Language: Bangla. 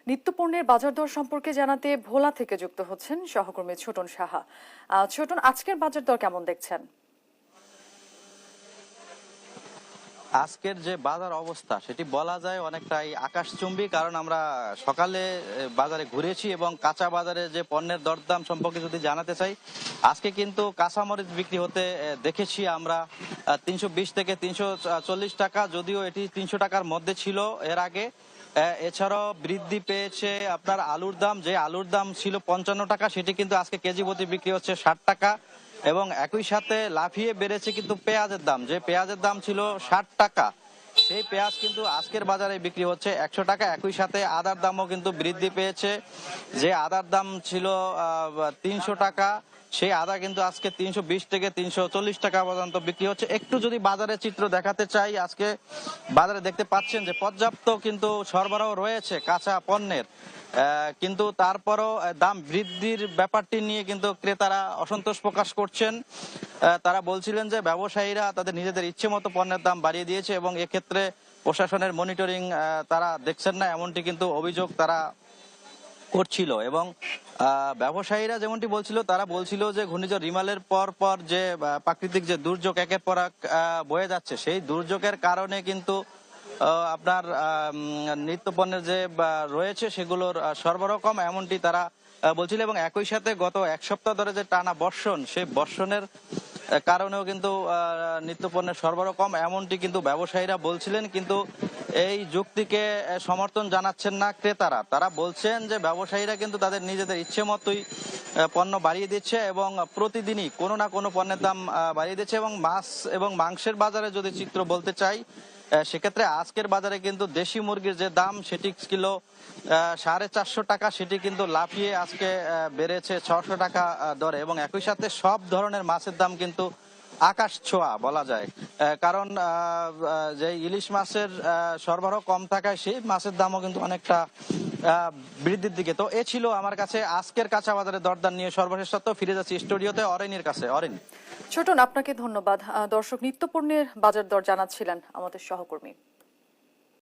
নিত্যপণ্যের বাজার দর সম্পর্কে জানাতে ভোলা থেকে যুক্ত হচ্ছেন সহকর্মী ছোটন সাহা। ছোটন, আজকের বাজার দর কেমন দেখছেন? আজকের যে বাজার অবস্থা সেটি বলা যায় অনেকটাই আকাশচুম্বী, কারণ আমরা সকালে বাজারে ঘুরেছি এবং কাঁচা বাজারে যে পণ্যের দরদাম সম্পর্কে যদি জানাতে চাই, আজকে কিন্তু কাঁচামরিচ বিক্রি হতে দেখেছি আমরা 320 থেকে 340 টাকা, যদিও এটি 300 টাকার মধ্যে ছিল এর আগে। এছাড়াও বৃদ্ধি পেয়েছে আপনার আলুর দাম, যে আলুর দাম ছিল 55 টাকা সেটি কিন্তু আজকে কেজি প্রতি বিক্রি হচ্ছে 60 টাকা। এবং একই সাথে লাফিয়ে বেড়েছে কিন্তু পেঁয়াজের দাম, যে পেঁয়াজের দাম ছিল 60 টাকা সেই পেঁয়াজ কিন্তু আজকের বাজারে বিক্রি হচ্ছে 100 টাকা। একই সাথে আদার দামও কিন্তু বৃদ্ধি পেয়েছে, যে আদার দাম ছিল 300 টাকা সেই আদা কিন্তু আজকে 320 থেকে 340 টাকা পর্যন্ত বিক্রি হচ্ছে। একটু যদি বাজারের চিত্র দেখাতে চাই, আজকে বাজারে দেখতে পাচ্ছেন যে পর্যাপ্ত কিন্তু সরবরাহ রয়েছে কাঁচা পণ্যের, কিন্তু তারপরও দাম বৃদ্ধির ব্যাপারটি নিয়ে কিন্তু ক্রেতারা অসন্তোষ প্রকাশ করছেন। তারা বলছিলেন যে ব্যবসায়ীরা তাদের নিজেদের ইচ্ছে মতো পণ্যের দাম বাড়িয়ে দিয়েছে এবং এক্ষেত্রে প্রশাসনের মনিটরিং তারা দেখছেন না, এমনটি কিন্তু অভিযোগ তারা করছিল। এবং ব্যবসায়ীরা যেমনটি বলছিল, তারা বলছিল যে ঘূর্ণিঝড় রিমালের পর পর যে প্রাকৃতিক যে দুর্যোগ একের পর এক বয়ে যাচ্ছে, সেই দুর্যোগের কারণে কিন্তু আপনার নিত্যপণ্যের যে রয়েছে সেগুলোর সরবরাহ কম, এমনটি তারা বলছিল। এবং একই সাথে গত এক সপ্তাহ ধরে যে টানা বর্ষণ, সেই বর্ষণের কারণেও কিন্তু নিত্যপণ্যের সরবরাহ কম, এমনটি কিন্তু ব্যবসায়ীরা বলছিলেন। কিন্তু এই যুক্তিকে সমর্থন জানাচ্ছেন না ক্রেতারা। তারা বলছেন যে ব্যবসায়ীরা কিন্তু তাদের নিজেদের ইচ্ছে মতোই পণ্য বাড়িয়ে দিচ্ছে এবং প্রতিদিনই কোনো না কোনো পণ্যের দাম বাড়িয়ে দিচ্ছে। এবং মাছ এবং মাংসের বাজারে যদি চিত্র বলতে চাই, সেক্ষেত্রে আজকের বাজারে কিন্তু দেশি মুরগির যে দাম সেটি কিলো 450 টাকা, সেটি কিন্তু লাফিয়ে আজকে বেড়েছে 600 টাকা দরে। এবং একই সাথে সব ধরনের মাছের দাম কিন্তু আকাশ ছোঁয়া বলা যায়, কারণ যে ইলিশ মাছের সরবরাহ কম থাকায় সেই মাছের দামও কিন্তু অনেকটা বৃদ্ধির দিকে। তো এ ছিল আমার কাছে আজকের কাঁচা বাজারের দরদাম নিয়ে সর্বশেষ তথ্য। ফিরে যাচ্ছি স্টুডিওতে অরিনের কাছে। অরিন। ছোটন, আপনাকে ধন্যবাদ। দর্শক, নিত্যপণ্যের বাজার দর জানাচ্ছিলেন আমাদের সহকর্মী।